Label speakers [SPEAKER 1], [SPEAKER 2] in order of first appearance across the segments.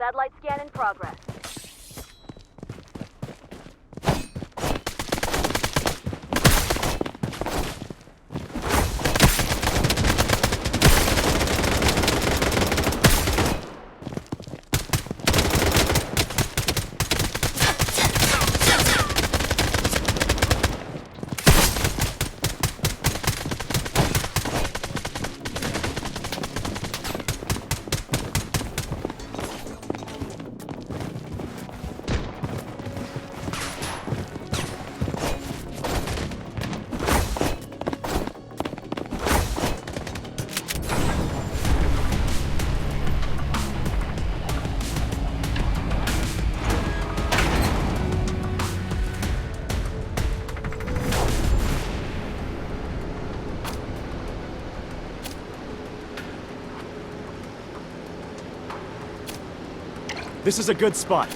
[SPEAKER 1] Satellite scan in progress.
[SPEAKER 2] This is a good spot.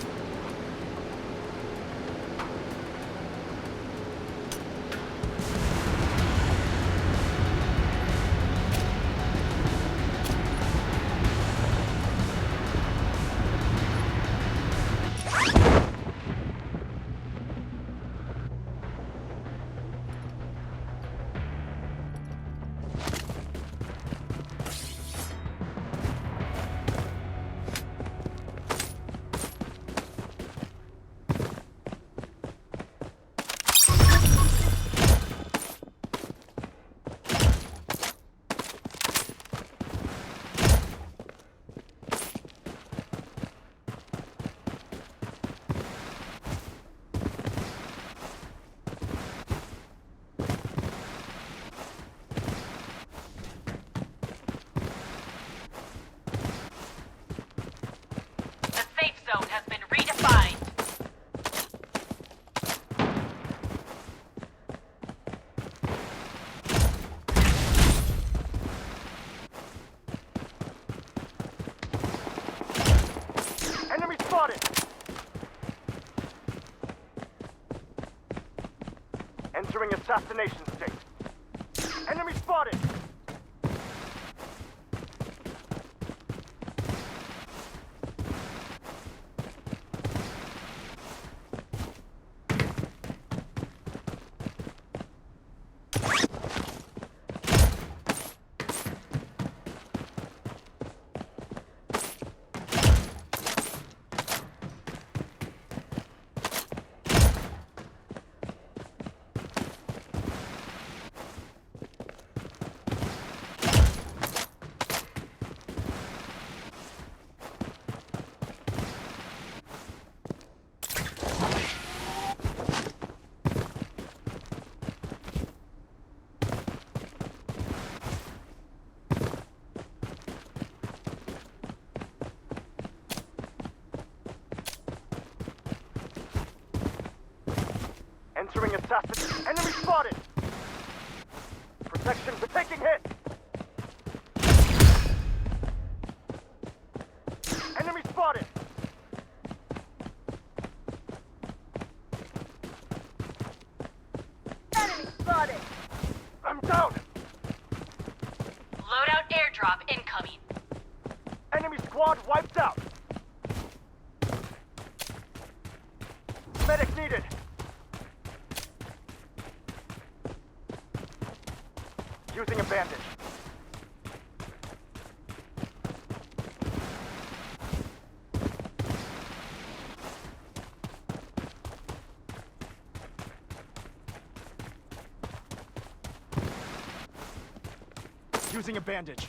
[SPEAKER 3] The safe zone has been redefined.
[SPEAKER 2] Enemy spotted! Entering assassination state. Enemy spotted! Entering assassin. Enemy spotted! Protection, we're taking hit! Enemy spotted!
[SPEAKER 1] Enemy spotted!
[SPEAKER 2] I'm down!
[SPEAKER 3] Loadout airdrop incoming.
[SPEAKER 2] Enemy squad wiped out! Medic needed! Using a bandage. Using a bandage.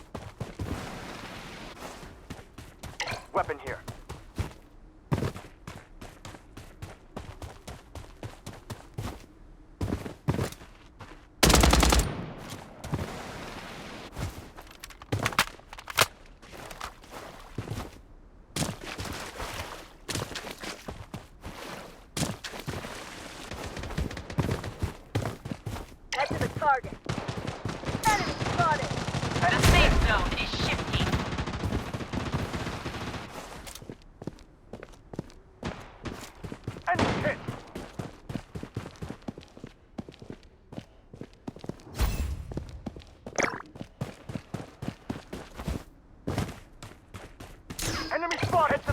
[SPEAKER 2] Weapon here.
[SPEAKER 1] Head to the target. Enemy spotted!
[SPEAKER 3] The safe zone is shifting.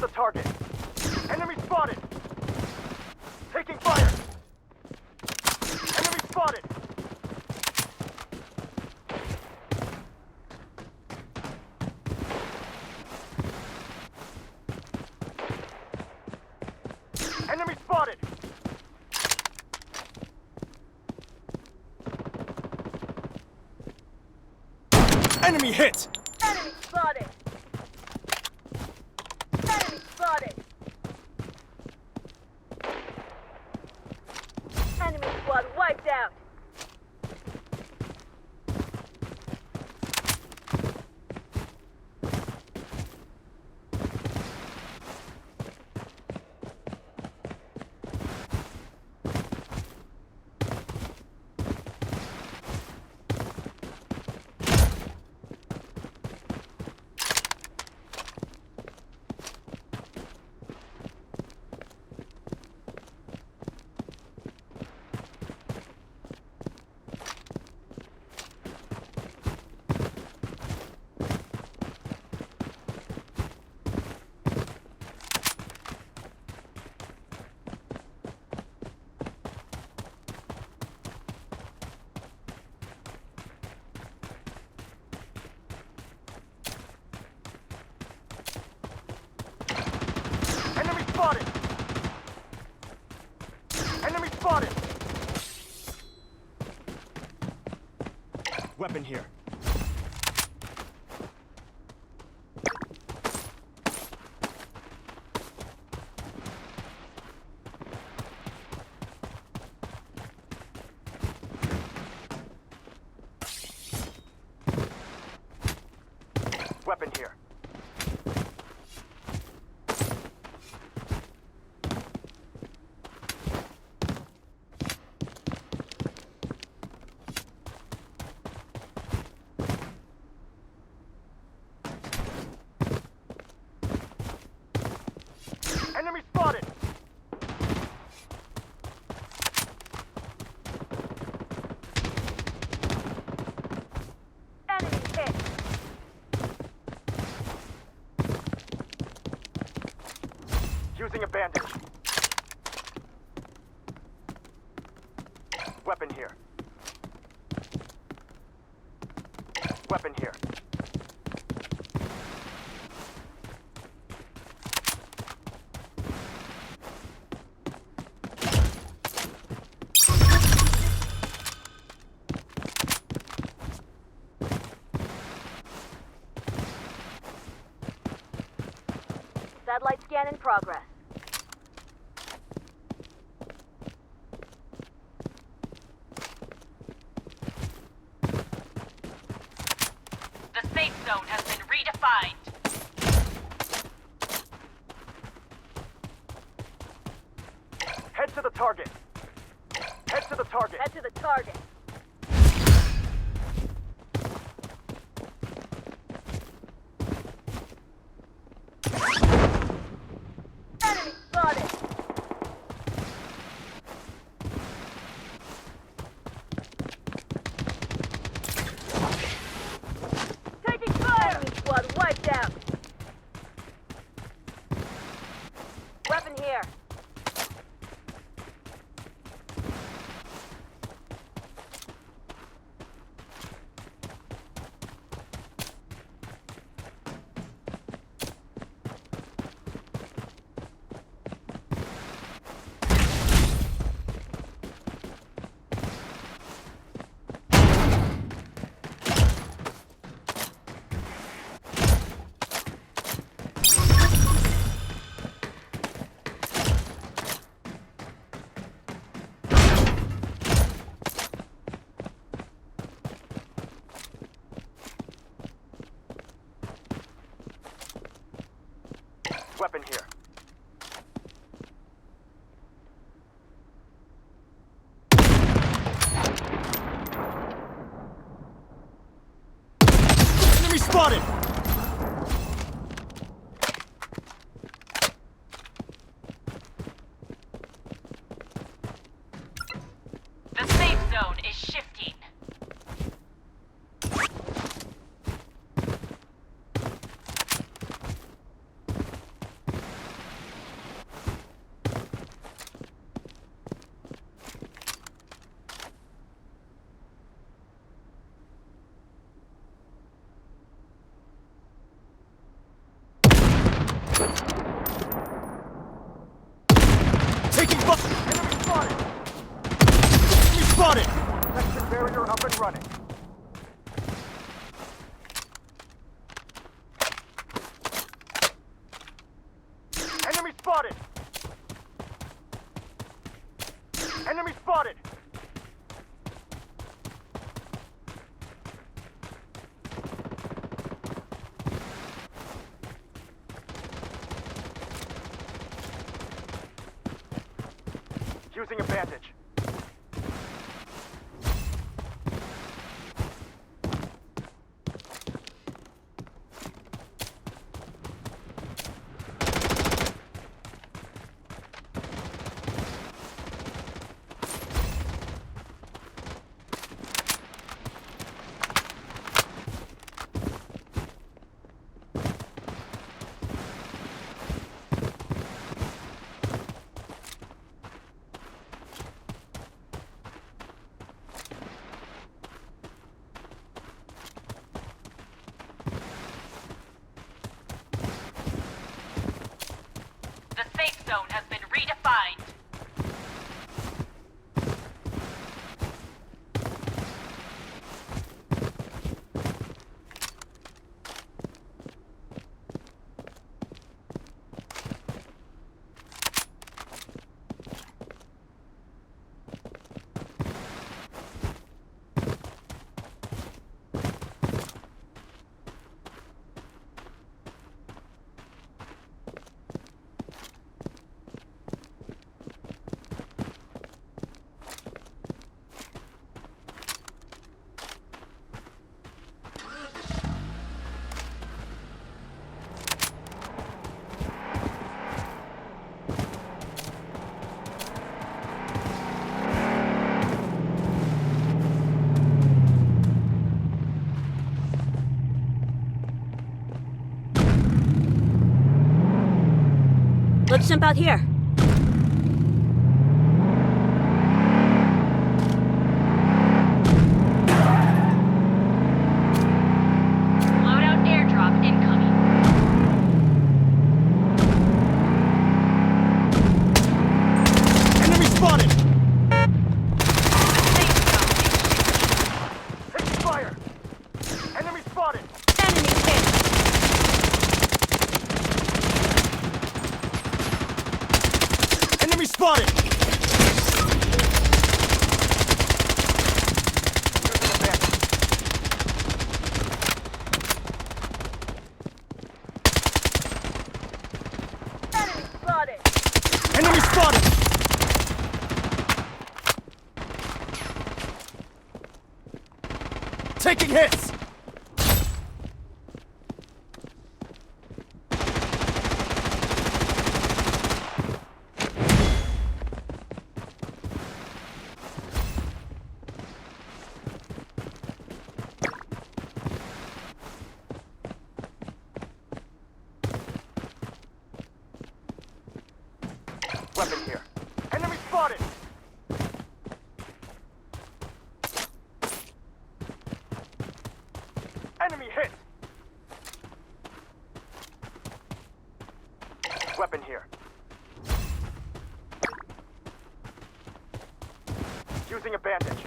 [SPEAKER 2] the target. Enemy spotted. Taking fire. Enemy spotted. Enemy spotted.
[SPEAKER 4] Enemy hit!
[SPEAKER 1] Enemy spotted. Enemy spotted. Enemy squad wiped out.
[SPEAKER 2] Enemy spotted. Enemy spotted. Weapon here. Weapon here. Enemy spotted.
[SPEAKER 1] Enemy hit.
[SPEAKER 2] Using a bandage. Weapon here. Weapon here.
[SPEAKER 1] Satellite scan in progress.
[SPEAKER 3] The safe zone has been redefined.
[SPEAKER 2] Head to the target. Head to the target.
[SPEAKER 1] Head to the target. Enemy spotted. Taking fire. Enemy squad wiped out. Weapon here.
[SPEAKER 2] Weapon here.
[SPEAKER 4] Enemy spotted!
[SPEAKER 3] The safe zone is shifting.
[SPEAKER 2] spotted! Enemy spotted! Using a bandage.
[SPEAKER 3] The safe zone has been redefined.
[SPEAKER 1] Let's jump out here.
[SPEAKER 3] Loadout airdrop incoming.
[SPEAKER 4] Enemy spotted!
[SPEAKER 3] The safe zone is
[SPEAKER 2] Taking fire! Enemy spotted!
[SPEAKER 1] Enemy hit.
[SPEAKER 4] Enemy spotted!
[SPEAKER 2] Using a bandage.
[SPEAKER 1] Enemy spotted.
[SPEAKER 4] Enemy spotted! Taking hits!
[SPEAKER 2] Weapon here. Enemy spotted! Enemy hit! Weapon here. Using a bandage.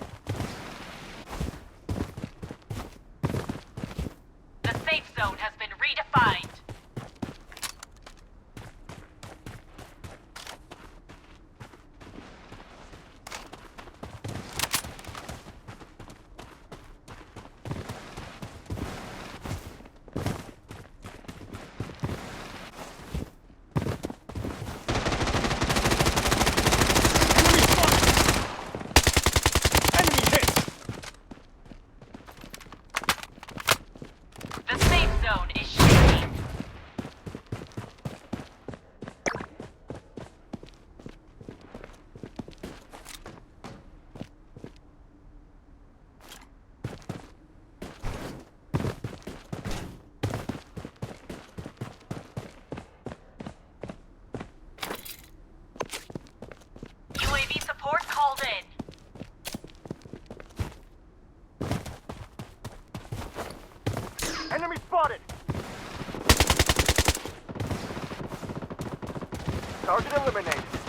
[SPEAKER 3] The safe zone has been redefined.
[SPEAKER 4] Enemy hit!
[SPEAKER 3] The safe zone is shifting. UAV support called in.
[SPEAKER 2] Enemy spotted! Target eliminated.